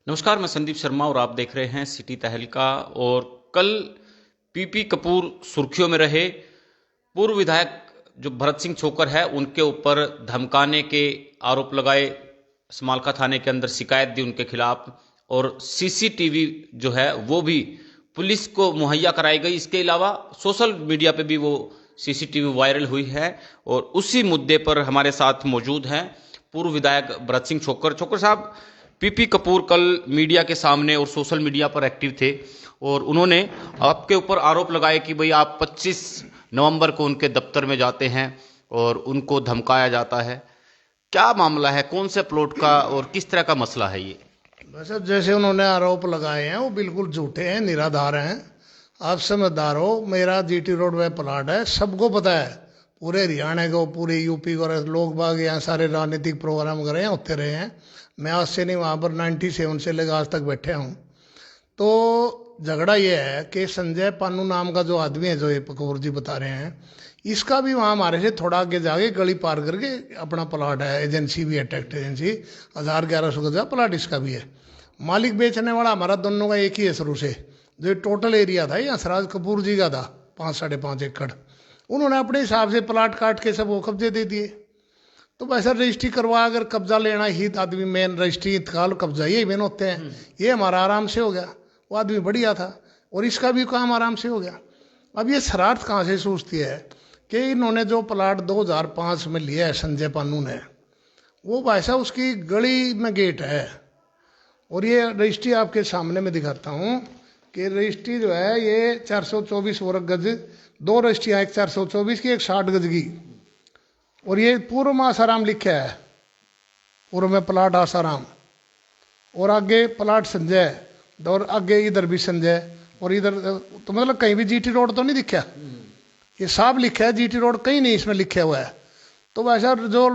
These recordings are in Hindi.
नमस्कार, मैं संदीप शर्मा और आप देख रहे हैं सिटी तहलका। और कल पीपी कपूर सुर्खियों में रहे। पूर्व विधायक जो भरत सिंह छोकर है उनके ऊपर धमकाने के आरोप लगाए, समालखा थाने के अंदर शिकायत दी उनके खिलाफ, और सीसीटीवी जो है वो भी पुलिस को मुहैया कराई गई। इसके अलावा सोशल मीडिया पे भी वो सीसीटीवी वायरल हुई है। और उसी मुद्दे पर हमारे साथ मौजूद हैं पूर्व विधायक भरत सिंह छोकर। छोकर साहब, पीपी कपूर कल मीडिया के सामने और सोशल मीडिया पर एक्टिव थे और उन्होंने आपके ऊपर आरोप लगाए कि भाई आप 25 नवंबर को उनके दफ्तर में जाते हैं और उनको धमकाया जाता है। क्या मामला है, कौन से प्लॉट का और किस तरह का मसला है ये? वैसे जैसे उन्होंने आरोप लगाए हैं वो बिल्कुल झूठे हैं, निराधार हैं। आप समझदार हो, मेरा जीटी रोड में प्लाट है, सबको पता है। पूरे हरियाणा को, पूरे यूपी को लोग बाग यहाँ सारे राजनीतिक प्रोग्राम कर रहे हैं, होते रहे हैं। मैं आज से नहीं, वहाँ पर 97 से लेकर आज तक बैठे हूँ। तो झगड़ा ये है कि संजय पानू नाम का जो आदमी है, जो ये कपूर जी बता रहे हैं, इसका भी वहाँ हमारे से थोड़ा आगे जाके गली पार करके अपना प्लाट है। एजेंसी भी है, टैक्स एजेंसी, 1100 गज का प्लाट इसका भी है। मालिक बेचने वाला हमारा दोनों का एक ही है शुरू से। जो टोटल एरिया था ये हंसराज कपूर जी का था, 5-5.5 एकड़। उन्होंने अपने हिसाब से प्लाट काट के सब वो कब्जे दे दिए। तो वैसा रजिस्ट्री करवा, अगर कब्जा लेना ही आदमी मेन रजिस्ट्री इंतकाल कब्जा ये मेन होते हैं। ये हमारा आराम से हो गया, वो आदमी बढ़िया था और इसका भी काम आराम से हो गया। अब ये शरारत कहाँ से सूझती है कि इन्होंने जो प्लाट 2005 में लिया है संजय पानू ने, वो वैसा उसकी गली में गेट है। और ये रजिस्ट्री आपके सामने में दिखाता हूँ कि रजिस्ट्री जो है ये 424 वर्ग गज, 2 रजिस्ट्रियाँ, एक 424 की, एक 60 गज की। और ये पूर्व में आसाराम लिखा है, पूर्व में प्लाट आसाराम, और आगे प्लाट संजय, और आगे इधर भी संजय, और इधर तो मतलब कहीं भी जीटी रोड तो नहीं दिखा। ये साफ लिखा है, जीटी रोड कहीं नहीं इसमें लिखा हुआ है। तो वैसा जो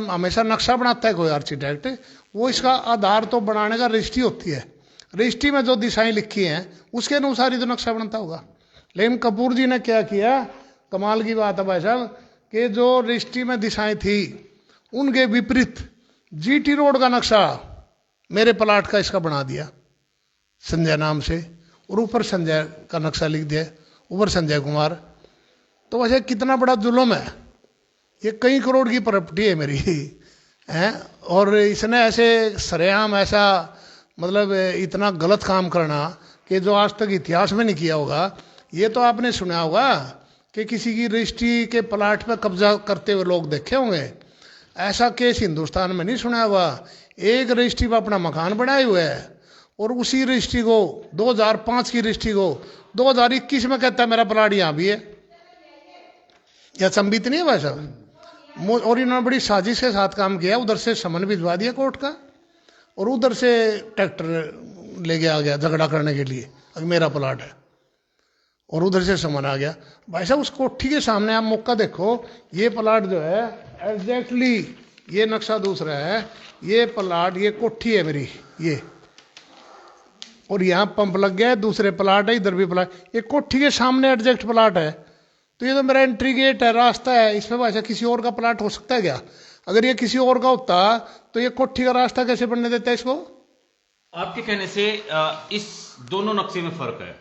हमेशा नक्शा बनाता है कोई आर्किटेक्ट, वो इसका आधार तो बनाने का रजिस्ट्री होती है। रजिस्ट्री में जो दिशाएं लिखी हैं उसके अनुसार ही तो नक्शा बनता होगा। लेकिन कपूर जी ने क्या किया, कमाल की बात है भाई साहब, कि जो रजिस्ट्री में दिशाएं थी उनके विपरीत जीटी रोड का नक्शा मेरे प्लाट का इसका बना दिया संजय नाम से, और ऊपर संजय का नक्शा लिख दिया, ऊपर संजय कुमार। तो वैसे कितना बड़ा जुल्म है। ये कई करोड़ की प्रॉपर्टी है मेरी है, और इसने ऐसे सरेआम ऐसा मतलब इतना गलत काम करना कि जो आज तक इतिहास में नहीं किया होगा। ये तो आपने सुना होगा कि किसी की रजिस्ट्री के प्लाट पर कब्जा करते हुए लोग देखे होंगे, ऐसा केस हिंदुस्तान में नहीं सुना हुआ। एक रजिस्ट्री पर अपना मकान बनाए हुए है और उसी रजिस्ट्री को 2005 की रजिस्ट्री को 2021 में कहता है मेरा प्लाट यहाँ भी है। यह संबित नहीं है भाई साहब। और इन्होंने बड़ी साजिश के साथ काम किया। उधर से समन भिजवा दिया कोर्ट का और उधर से ट्रैक्टर लेके आ गया झगड़ा करने के लिए, अगर मेरा प्लाट है, और उधर से समन आ गया। भाई साहब उस कोठी के सामने आप मौका देखो, ये प्लाट जो है एग्जैक्टली, ये नक्शा दूसरा है, ये प्लाट, ये कोठी है मेरी ये, और यहाँ पंप लग गया है, दूसरे प्लाट है, इधर भी प्लाट, ये कोठी के सामने एग्जैक्ट प्लाट है। तो ये तो मेरा एंट्री गेट है, रास्ता है, इसमें भाई साहब किसी और का प्लाट हो सकता है क्या? अगर ये किसी और का होता तो ये कोठी का रास्ता कैसे बनने देता है इसको? आपके कहने से इस दोनों नक्शे में फर्क है?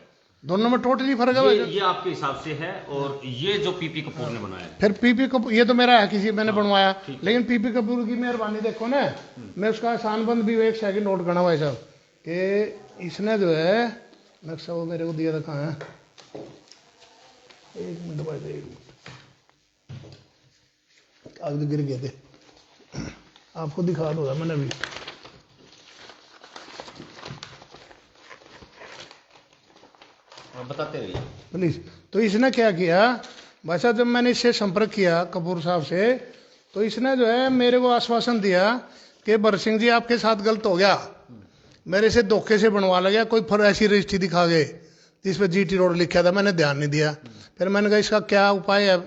दोनों में टोटली फर्क है। ये आपके हिसाब से है, और ये जो पीपी कपूर ने बनाया है, फिर पीपी कपूर ये तो मेरा है, किसी मैंने बनवाया। लेकिन पीपी कपूर की मेहरबानी देखो ना, मैं उसका आसानबंद भी एक सेकंड नोट करना भाई साहब कि इसने जो है नक्शा वो मेरे को दिया था, कहाँ है, एक मिनट भाई, एक मिनट, आगे गिर गए थे, आपको दिखा दूंगा मैंने भी। बताते रहिए प्लीज। तो इसने क्या किया भाई साहब, जब मैंने इससे संपर्क किया कपूर साहब से, तो इसने जो है मेरे को आश्वासन दिया कि भरत सिंह जी आपके साथ गलत हो गया, मेरे से धोखे से बनवा लगा, कोई फिर ऐसी रजिस्ट्री दिखा गए जिस पर जीटी रोड लिखा था, मैंने ध्यान नहीं दिया। फिर मैंने कहा इसका क्या उपाय है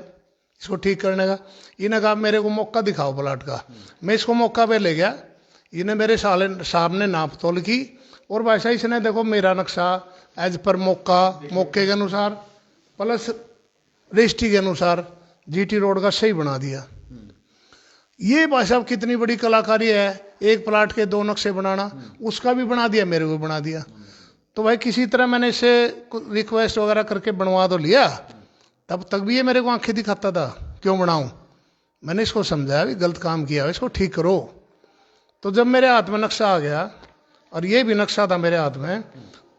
इसको ठीक करने का? इन्हें कहा मेरे को मौका दिखाओ प्लाट का। मैं इसको मौका पे ले गया, इन्हें मेरे सामने नाप तोल की, और वैसा इसने देखो मेरा नक्शा एज पर मौके के अनुसार प्लस रजिस्ट्री के अनुसार जीटी रोड का सही बना दिया। ये भाई साहब कितनी बड़ी कलाकारी है, एक प्लाट के 2 नक्शे बनाना, उसका भी बना दिया, मेरे को भी बना दिया। तो भाई किसी तरह मैंने इसे रिक्वेस्ट वगैरह करके बनवा तो लिया, तब तक भी ये मेरे को आंखें दिखाता था क्यों बनाऊं। मैंने इसको समझाया भी गलत काम किया, इसको ठीक करो। तो जब मेरे हाथ में नक्शा आ गया और ये भी नक्शा था मेरे हाथ में,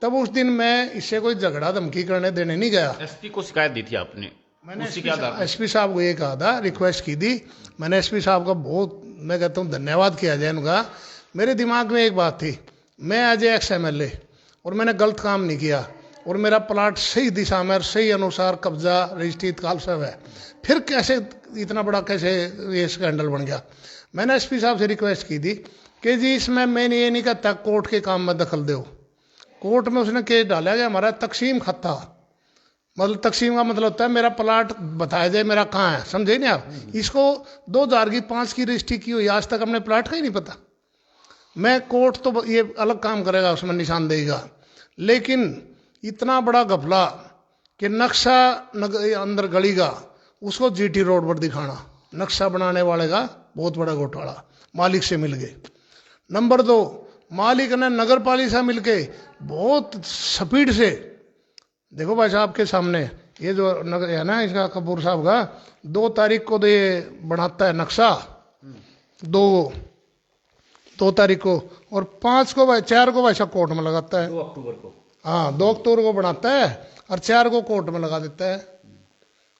तब उस दिन मैं इससे कोई झगड़ा धमकी करने देने नहीं गया। एसपी को शिकायत दी थी आपने? मैंने एसपी साहब को ये कहा था, रिक्वेस्ट की थी मैंने एसपी साहब का, बहुत मैं कहता हूँ धन्यवाद किया जाए उनका। मेरे दिमाग में एक बात थी, मैं एज एक्स MLA और मैंने गलत काम नहीं किया, और मेरा प्लाट सही दिशा में सही अनुसार कब्जा रजिस्ट्री काल सब है, फिर कैसे इतना बड़ा कैसे ये स्कैंडल बन गया। मैंने एसपी साहब से रिक्वेस्ट की थी कि जी इसमें मैंने ये नहीं कहता कोर्ट के काम में दखल दो। कोर्ट में उसने केस डाला गया हमारा तकसीम खत्ता, मतलब तकसीम का मतलब होता है मेरा प्लाट बताया जाए मेरा कहाँ है, समझे नहीं आप। इसको 2005 की रजिस्ट्री की हुई, आज तक अपने प्लाट का ही नहीं पता। मैं कोर्ट तो ये अलग काम करेगा, उसमें निशानदेही का, लेकिन इतना बड़ा घपला कि नक्शा अंदर गली का उसको GT रोड पर दिखाना, नक्शा बनाने वाले का बहुत बड़ा घोटाला, मालिक से मिल गए। नंबर 2, मालिक ने नगर पालिका से मिलके बहुत स्पीड से, देखो भाई साहब के सामने ये जो नगर है ना इसका कपूर साहब का, 2 तारीख को तो ये बनाता है नक्शा, 2 तारीख को, और 5 को भाई 4 को भाई साहब कोर्ट में लगाता है, 2 अक्टूबर को। हाँ 2 अक्टूबर को बनाता है और 4 को कोर्ट में लगा देता है।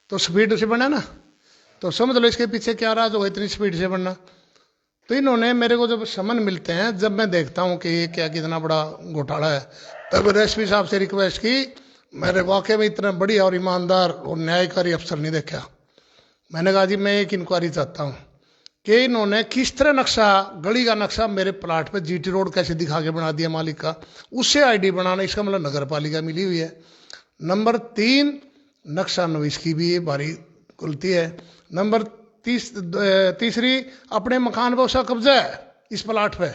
तो स्पीड से बना ना, तो समझ लो इसके पीछे क्या राज होगा इतनी स्पीड से बनना। तो इन्होंने मेरे को जब समन मिलते हैं, जब मैं देखता हूँ कि ये क्या कितना बड़ा घोटाला है, तब एसपी साहब से रिक्वेस्ट की। मेरे वाकई में इतना बढ़िया और ईमानदार और न्यायकारी अफसर नहीं देखा। मैंने कहा जी मैं एक इंक्वायरी चाहता हूँ कि इन्होंने किस तरह नक्शा, गली का नक्शा मेरे प्लाट पे GT रोड कैसे दिखा के बना दिया मालिक का, उससे ID बनाना, इसका मतलब नगर पालिका मिली हुई है। नंबर 3, नक्शा नवीस की भी ये भारी गलती है। नंबर तीसरी, अपने मकान पर उसका कब्जा है इस प्लाट पे,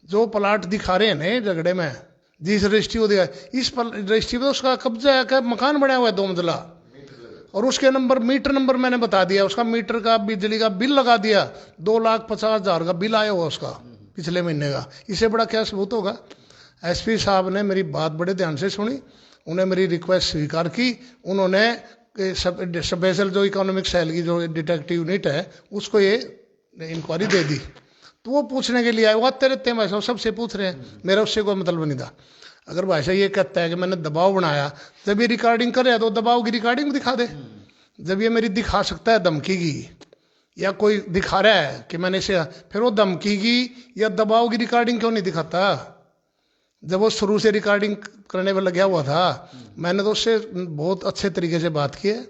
जो प्लाट दिखा रहे हैं ना झगड़े में, जिस रजिस्ट्री को दिया इस रजिस्ट्री पे उसका कब्जा है, क्या मकान बना हुआ है 2 मंजिला, और उसके मीटर नंबर मैंने बता दिया, उसका मीटर का बिजली का बिल लगा दिया, 2,50,000 का बिल आया हुआ उसका पिछले महीने का। इससे बड़ा क्या सबूत होगा। एसपी साहब ने मेरी बात बड़े ध्यान से सुनी, उन्हें मेरी रिक्वेस्ट स्वीकार की। उन्होंने स्पेशल जो इकोनॉमिक सेल की जो डिटेक्टिव यूनिट है उसको ये इंक्वायरी दे दी। तो वो पूछने के लिए आए, वो आते रहते हैं भाई साहब, सबसे पूछ रहे हैं, मेरा उससे कोई मतलब नहीं था। अगर भाई साहब ये कहता है कि मैंने दबाव बनाया, जब ये रिकॉर्डिंग करे तो दबाव की रिकॉर्डिंग दिखा दे। जब ये मेरी दिखा सकता है धमकी की, या कोई दिखा रहा है कि मैंने इसे, फिर वो धमकी की या दबाव की रिकॉर्डिंग क्यों नहीं दिखाता। जब वो शुरू से रिकॉर्डिंग करने पर लगा हुआ था, मैंने तो उससे बहुत अच्छे तरीके से बात की है,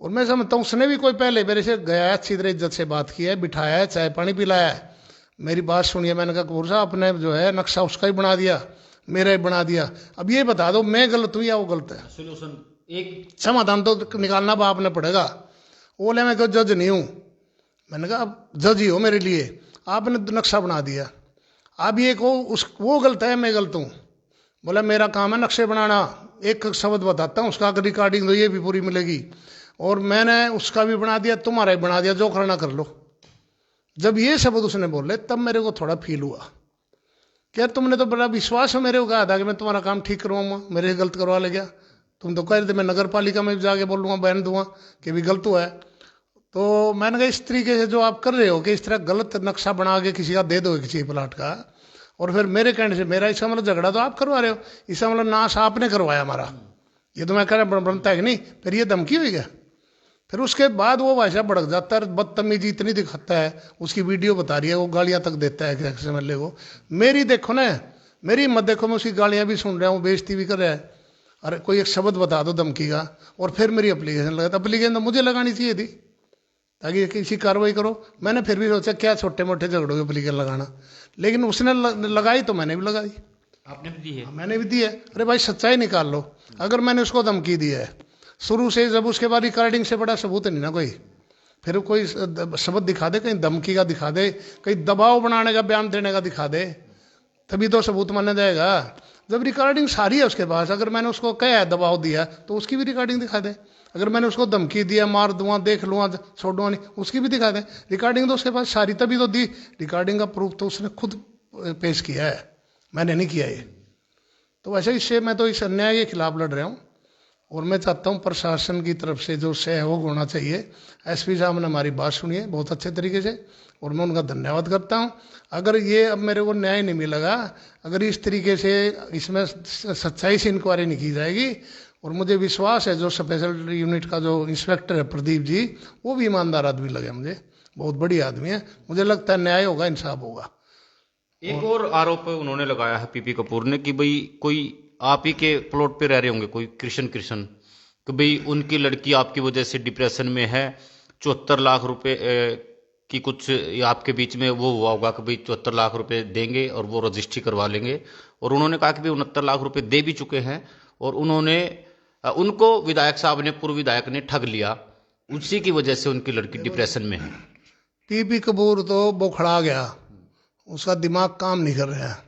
और मैं समझता हूँ उसने भी कोई पहले मेरे से गया है, अच्छी तरह इज्जत से बात की है, बिठाया है, चाय पानी पिलाया है, मेरी बात सुनिए। मैंने कहा कपूर साहब आपने जो है नक्शा उसका ही बना दिया, मेरा ही बना दिया, अब ये बता दो मैं गलत हूँ या वो गलत है। सोल्यूशन, एक समाधान तो निकालना बाप ने पड़ेगा। बोले मैं कोई जज नहीं हूँ। मैंने कहा आप जज ही हो मेरे लिए, आपने नक्शा बना दिया, अब ये को वो गलत है मैं गलत हूँ। बोला मेरा काम है नक्शे बनाना, एक शब्द बताता हूँ उसका रिकॉर्डिंग तो ये भी पूरी मिलेगी, और मैंने उसका भी बना दिया, तुम्हारा भी बना दिया, जो करना कर लो। जब ये शब्द उसने बोले तब मेरे को थोड़ा फील हुआ कि यार तुमने तो बड़ा विश्वास है मेरे को कहा था कि मैं तुम्हारा काम ठीक करवाऊंगा, मेरे से गलत करवा ले गया। तुम तो कह रहे थे मैं नगर पालिका में भी जाके बोलूँगा, बयान दूंगा कि भी गलत हुआ है। तो मैंने कहा इस तरीके से जो आप कर रहे हो कि इस तरह गलत नक्शा बना के किसी का दे दो किसी प्लाट का, और फिर मेरे कहने से मेरा इसका मतलब झगड़ा तो आप करवा रहे हो, इसका मतलब नाश आपने करवाया हमारा, ये तो मैं कह रहा बनता है कि नहीं। फिर ये धमकी हुई क्या। फिर उसके बाद वो भाषा भड़क जाता है, बदतमीजी इतनी दिखाता है, उसकी वीडियो बता रही है, वो गालियाँ तक देता है MLA को। मेरी देखो ना, मेरी हिम्मत देखो, मैं उसकी गालियाँ भी सुन रहा हूँ, बेइज्जती भी कर रहा है। अरे कोई एक शब्द बता दो धमकी का, और फिर मेरी एप्लीकेशन लगा, एप्लीकेशन तो मुझे लगानी चाहिए थी ताकि किसी कार्रवाई करो। मैंने फिर भी सोचा क्या छोटे मोटे झगड़ों की एप्लीकेशन लगाना, लेकिन उसने लगाई तो मैंने भी लगाई। आपने भी दी है? मैंने भी दी है। अरे भाई सच्चाई निकाल लो, अगर मैंने उसको धमकी दी है शुरू से, जब उसके बाद रिकॉर्डिंग से बड़ा सबूत नहीं ना कोई, फिर कोई शब्द दिखा दे, कहीं धमकी का दिखा दे, कहीं दबाव बनाने का बयान देने का दिखा दे, तभी तो सबूत माना जाएगा। जब रिकॉर्डिंग सारी है उसके पास, अगर मैंने उसको कहा है दबाव दिया तो उसकी भी रिकॉर्डिंग दिखा दे। अगर मैंने उसको धमकी दिया, मार दूंगा, देख लूँगा, छोड़ दूंगा नहीं, उसकी भी दिखा दें रिकॉर्डिंग, तो उसके पास सारी तभी तो दी। रिकॉर्डिंग का प्रूफ तो उसने खुद पेश किया है, मैंने नहीं किया ये। तो वैसे इससे मैं तो इस अन्याय के खिलाफ लड़ रहा हूँ, और मैं चाहता हूँ प्रशासन की तरफ से जो सहयोग होना चाहिए। एसपी साहब ने हमारी बात सुनी है बहुत अच्छे तरीके से, और मैं उनका धन्यवाद करता हूँ। अगर ये अब मेरे को न्याय नहीं मिलेगा, अगर इस तरीके से इसमें सच्चाई से इंक्वायरी नहीं की जाएगी, और मुझे विश्वास है जो स्पेशल यूनिट का जो इंस्पेक्टर है प्रदीप जी, वो भी ईमानदार आदमी लगे मुझे, बहुत बड़ी आदमी है, मुझे लगता है न्याय होगा, इंसाफ होगा। एक और आरोप उन्होंने लगाया है पीपी कपूर ने कि भाई कोई आप ही के प्लॉट पे रह रहे होंगे, कोई कृष्ण कि भाई उनकी लड़की आपकी वजह से डिप्रेशन में है, 74 लाख रुपए की कुछ आपके बीच में वो हुआ होगा कि भाई 74 लाख रुपए देंगे और वो रजिस्ट्री करवा लेंगे। और उन्होंने कहा कि भाई 69 लाख रुपए दे भी चुके हैं, और उन्होंने उनको विधायक साहब ने, पूर्व विधायक ने ठग लिया, उसी की वजह से उनकी लड़की डिप्रेशन में है। पीपी कपूर तो बौखड़ा गया, उसका दिमाग काम नहीं कर रहा है।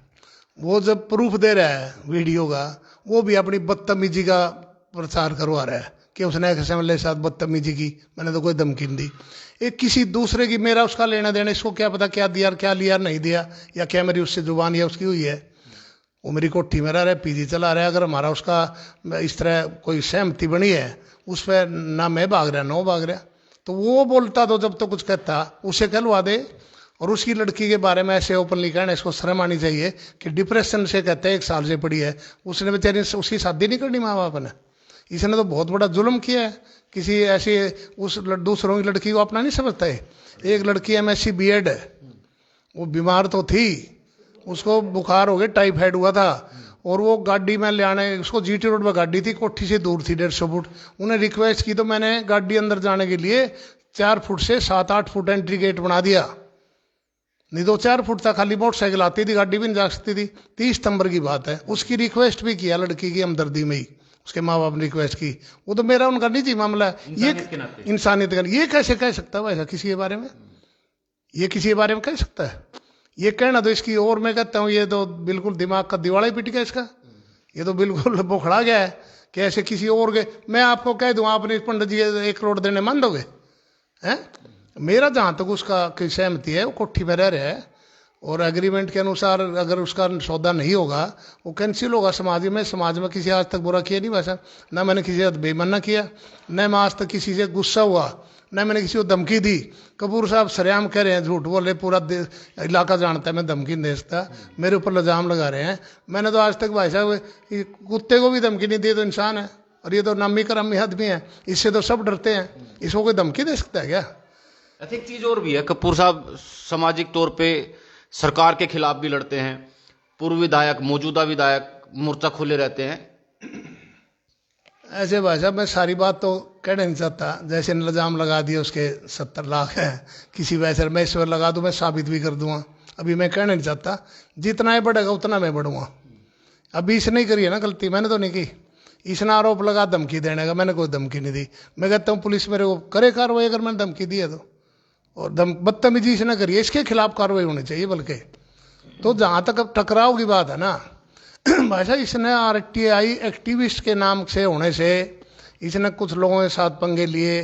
वो जब प्रूफ दे रहा है वीडियो का, वो भी अपनी बदतमीजी का प्रचार करवा रहा है कि उसने एमएलए के साथ बदतमीजी की, मैंने तो कोई धमकी नहीं दी। एक किसी दूसरे की, मेरा उसका लेना देना, इसको क्या पता क्या दिया क्या लिया नहीं दिया, या क्या मेरी उससे जुबान या उसकी हुई है। वो मेरी कोठी में रह रहा है, पीजी चला रहा है, अगर हमारा उसका इस तरह कोई सहमति बनी है उस पर, ना मैं भाग रहा ना वो भाग रहा, तो वो बोलता तो जब तो कुछ कहता उसे कहलवा दे। और उसकी लड़की के बारे में ऐसे ओपनली कहना, इसको शर्म आनी चाहिए कि डिप्रेशन से कहते हैं 1 साल से पड़ी है, उसने बेचारी उसकी शादी नहीं करनी माँ बाप ने। इसने तो बहुत बड़ा जुल्म किया है, किसी ऐसी उस दूसरों की लड़की को अपना नहीं समझता है। एक लड़की MSc B.Ed है, वो बीमार तो थी, उसको बुखार हो गया, टाइफाइड हुआ था, और वो गाड़ी में ले आने, उसको GT रोड पर गाड़ी थी, कोठी से दूर थी 150 फुट। उन्हें रिक्वेस्ट की तो मैंने गाड़ी अंदर जाने के लिए 4 फुट से 7-8 फुट एंट्री गेट बना दिया, नहीं तो 4 फुट था, खाली मोटरसाइकिल आती थी, गाड़ी भी नहीं जा सकती थी। 30 सितंबर की बात है, उसकी रिक्वेस्ट भी किया लड़की की हमदर्दी में ही, उसके माँ बाप ने रिक्वेस्ट की। वो तो मेरा उनका निजी मामला है, ये इंसानियत का, ये कैसे कह सकता है वैसा किसी के बारे में, ये किसी के बारे में कह सकता है? ये कहना तो इसकी, और मैं कहता हूँ ये तो बिल्कुल दिमाग का दिवाला ही पिट गया इसका, ये तो बिल्कुल बौखड़ा गया है कि ऐसे किसी और के, मैं आपको कह दूँ आपने पंडित जी 1 करोड़ देने मान दोगे हैं? मेरा जहाँ तक उसका कोई सहमति है, वो कोठी में रह रहा है, और एग्रीमेंट के अनुसार अगर उसका सौदा नहीं होगा वो कैंसिल होगा। समाज में किसी आज तक बुरा किया नहीं वैसा, ना मैंने किसी से बेईमाना किया, न मैं आज तक किसी से गुस्सा हुआ, न मैंने किसी को धमकी दी। कपूर साहब सरेआम कह रहे हैं, झूठ बोले, पूरा इलाका जानता है मैं धमकी नहीं दे सकता, मेरे ऊपर इल्जाम लगा रहे हैं। मैंने तो आज तक भाई साहब कुत्ते को भी धमकी नहीं दी, तो इंसान है, और ये तो नामी करामी आदमी है, इससे तो सब डरते हैं, इसको कोई धमकी दे सकता है क्या? एक चीज और भी है, कपूर साहब सामाजिक तौर पे सरकार के खिलाफ भी लड़ते हैं, पूर्व विधायक, मौजूदा विधायक मोर्चा खोले रहते हैं। ऐसे भाई साहब मैं सारी बात तो कहना नहीं चाहता, जैसे इल्जाम लगा दिए उसके 70 लाख है किसी वैसे, मैं ईश्वर लगा दूं, मैं साबित भी कर दूंगा, अभी मैं कहना नहीं चाहता, जितना ही बढ़ेगा उतना मैं बढ़ूंगा। अभी इसने ही करी है ना गलती, मैंने तो नहीं की। इसने आरोप लगा धमकी देने का, मैंने कोई धमकी नहीं दी। मैं कहता हूँ पुलिस मेरे को करे कार्रवाई अगर मैंने धमकी दी है तो, और बदतमीजी इसने करी है, इसके खिलाफ कार्रवाई होनी चाहिए। बल्कि तो जहाँ तक अब टकराव की बात है ना भाई साहब, इसने RTI एक्टिविस्ट के नाम से होने से इसने कुछ लोगों के साथ पंगे लिए।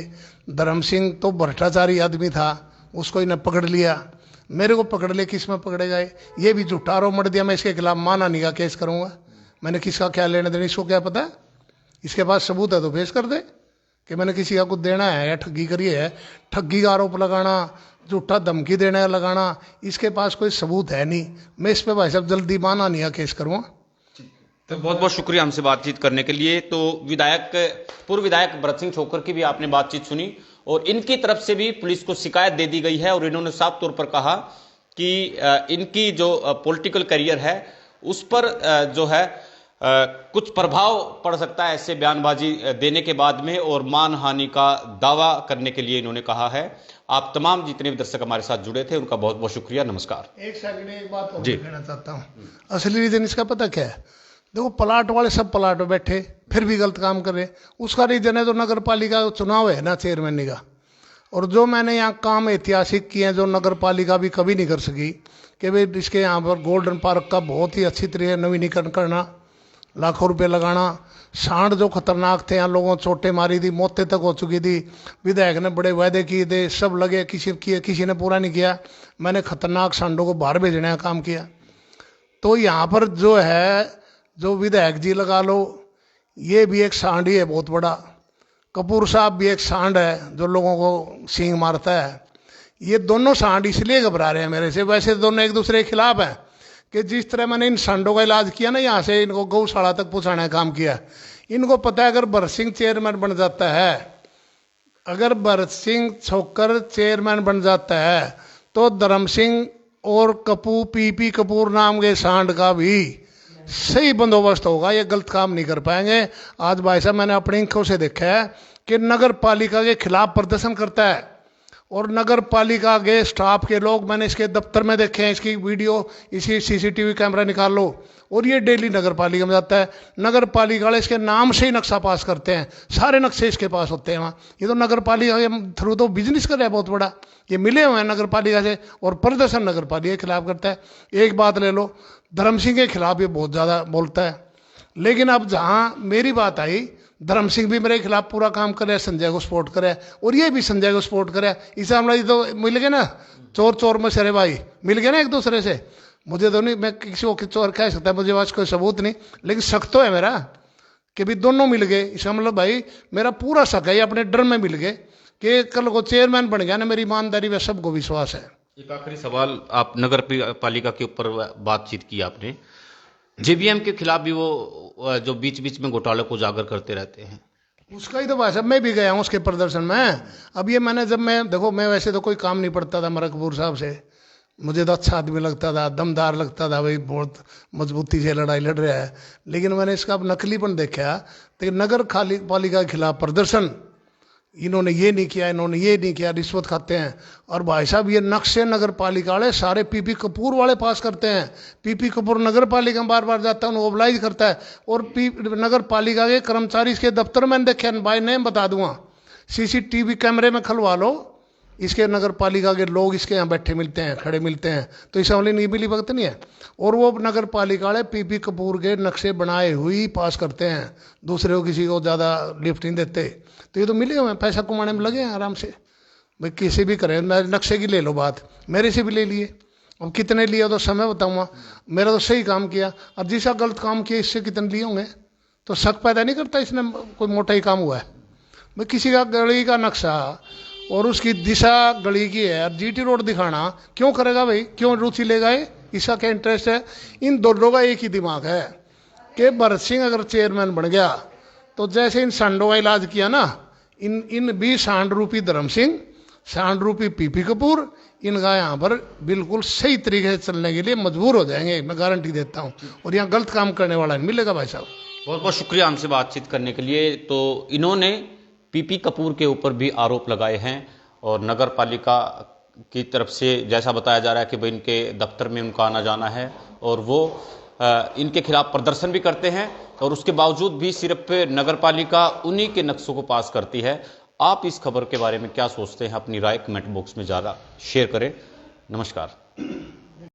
धर्म सिंह तो भ्रष्टाचारी आदमी था, उसको इन्हें पकड़ लिया, मेरे को पकड़ लिया, किस में पकड़ेगा? ये भी झूठा आरोप मर दिया, मैं इसके खिलाफ मानहानि का केस करूंगा। मैंने किसका क्या लेना देना, इसको क्या पता? इसके पास सबूत है तो पेश कर दे कि मैंने किसी का कुछ देना है या ठगी करी है। ठगी का आरोप लगाना, झूठा धमकी देने लगाना, इसके पास कोई सबूत है नहीं। मैं इस पर भाई साहब जल्दी मानहानि का केस करूँगा। तो बहुत बहुत शुक्रिया हमसे बातचीत करने के लिए। तो पूर्व विधायक भरत सिंह छोकर की भी आपने बातचीत सुनी, और इनकी तरफ से भी पुलिस को शिकायत दे दी गई है, और इन्होंने साफ तौर पर कहा कि इनकी जो पॉलिटिकल करियर है उस पर जो है कुछ प्रभाव पड़ सकता है ऐसे बयानबाजी देने के बाद में, और मानहानि का दावा करने के लिए इन्होंने कहा है। आप तमाम जितने भी दर्शक हमारे साथ जुड़े थे उनका बहुत बहुत शुक्रिया, नमस्कार। एक सेकंड, एक बात और कहना चाहता हूँ। असली रीजन इसका पता क्या है? देखो, प्लाट वाले सब प्लाट में बैठे फिर भी गलत काम कर रहे। उसका रीजन है तो नगर पालिका चुनाव है ना, चेयरमैन का। और जो मैंने यहाँ काम ऐतिहासिक किए हैं जो नगर पालिका भी कभी नहीं कर सकी, कि भाई इसके यहाँ पर गोल्डन पार्क का बहुत ही अच्छी तरह नवीनीकरण करना, लाखों रुपए लगाना। सांड जो खतरनाक थे, यहाँ लोगों चोटें मारी थी, मौतें तक हो चुकी थी। विधायक ने बड़े वायदे किए थे, सब लगे, किसी ने पूरा नहीं किया। मैंने खतरनाक सांडों को बाहर भेजने का काम किया। तो यहाँ पर जो है, जो विधायक जी लगा लो, ये भी एक सांड ही है बहुत बड़ा। कपूर साहब भी एक सांड है जो लोगों को सींग मारता है। ये दोनों सांड इसलिए घबरा रहे हैं मेरे से, वैसे दोनों एक दूसरे के खिलाफ हैं। कि जिस तरह मैंने इन सांडों का इलाज किया ना, यहाँ से इनको गौशाला तक पहुँचाने का काम किया, इनको पता है अगर भरत सिंह चेयरमैन बन जाता है, अगर भरत सिंह छोकर चेयरमैन बन जाता है, तो धर्म सिंह और पीपी कपूर नाम के सांड का भी सही बंदोबस्त होगा। ये गलत काम नहीं कर पाएंगे। आज भाई साहब मैंने अपनी आंखों से देखा है कि नगर पालिका के खिलाफ प्रदर्शन करता है, और नगर पालिका के स्टाफ के लोग, मैंने इसके दफ्तर में देखे हैं, इसकी वीडियो, इसी सीसीटीवी कैमरा निकाल लो, और ये डेली नगर पालिका में जाता है। नगर पालिका वाले इसके नाम से ही नक्शा पास करते हैं, सारे नक्शे इसके पास होते हैं वहाँ। ये तो नगर पालिका के थ्रू तो बिजनेस कर रहा है बहुत बड़ा, ये मिले हुए हैं नगर पालिका से, और प्रदर्शन नगर पालिका के खिलाफ करता है। एक बात ले लो, धर्म सिंह के खिलाफ ये बहुत ज़्यादा बोलता है, लेकिन अब जहाँ मेरी बात आई, धर्म सिंह भी मेरे खिलाफ पूरा काम करे, संजय को सपोर्ट करे, और ये भी संजय को सपोर्ट करे। इसे हम लोग तो मिल गए ना, चोर चोर में सरे भाई मिल गए ना एक दूसरे से। मुझे तो नहीं, मैं किसी को चोर कह सकता है, मुझे पास कोई सबूत नहीं, लेकिन शक तो है मेरा कि भी दोनों मिल गए। इसका मतलब भाई मेरा पूरा शक है, ये अपने डर में मिल गए कि कल को चेयरमैन बन गया ना, मेरी ईमानदारी में सबको विश्वास है। एक आखिरी सवाल, आप नगर पालिका के ऊपर बातचीत की आपने, जेबीएम के खिलाफ भी वो जो बीच बीच में घोटाले को उजागर करते रहते हैं, उसका ही तो भाई साहब मैं भी गया हूँ उसके प्रदर्शन में। अब ये मैंने जब मैं देखो, मैं वैसे तो कोई काम नहीं पड़ता था मेरा कपूर साहब से, मुझे तो अच्छा आदमी लगता था, दमदार लगता था, भाई बहुत मजबूती से लड़ाई लड़ रहा है। लेकिन मैंने इसका अब नकलीपन देखा, तो नगर पालिका के खिलाफ प्रदर्शन, इन्होंने ये नहीं किया, इन्होंने ये नहीं किया, रिश्वत खाते हैं। और भाई साहब ये नक्शे नगर पालिका वाले सारे पीपी कपूर वाले पास करते हैं। पीपी कपूर नगर पालिका में बार बार जाता है, उन्हें ओबलाइज करता है, और नगर पालिका के कर्मचारी इसके दफ्तर में देखे, बाय नेम बता दूंगा, सीसीटीवी कैमरे में खलवा लो, इसके नगर पालिका के लोग इसके यहाँ बैठे मिलते हैं, खड़े मिलते हैं, तो इस वाले नहीं मिली वक्त नहीं है। और वो नगर पालिका वाले पीपी कपूर के नक्शे बनाए हुए ही पास करते हैं, दूसरे को किसी को ज़्यादा लिफ्ट नहीं देते। तो ये तो मिले हुए हैं, पैसा कमाने में लगे हैं आराम से। भाई किसी भी करें, मेरे नक्शे की ले लो बात, मेरे से भी ले लिए, अब कितने लिए तो समय बताऊँगा। मेरा तो सही काम किया, और जिसका गलत काम किया इससे कितने लिए होंगे, तो शक पैदा नहीं करता इसने कोई मोटा ही काम हुआ है। भाई किसी का गली का नक्शा और उसकी दिशा गली की है, और जीटी रोड दिखाना क्यों करेगा भाई, क्यों रुचि लेगा, इसका क्या इंटरेस्ट है। इन दोनों का एक ही दिमाग है कि भरत सिंह अगर चेयरमैन बन गया, तो जैसे इन सांडों का इलाज किया ना, इन भी सांड रूपी धर्म सिंह, सांड रूपी पीपी कपूर, इनका यहाँ पर बिल्कुल सही तरीके से चलने के लिए मजबूर हो जाएंगे, मैं गारंटी देता हूँ। और यहाँ गलत काम करने वाला नहीं मिलेगा भाई साहब। बहुत बहुत शुक्रिया हमसे बातचीत करने के लिए। तो इन्होंने पीपी कपूर के ऊपर भी आरोप लगाए हैं, और नगर पालिका की तरफ से जैसा बताया जा रहा है कि भाई इनके दफ्तर में उनका आना जाना है, और वो इनके खिलाफ प्रदर्शन भी करते हैं, और उसके बावजूद भी सिर्फ नगर पालिका उन्हीं के नक्शों को पास करती है। आप इस खबर के बारे में क्या सोचते हैं, अपनी राय कमेंट बॉक्स में ज़्यादा शेयर करें। नमस्कार।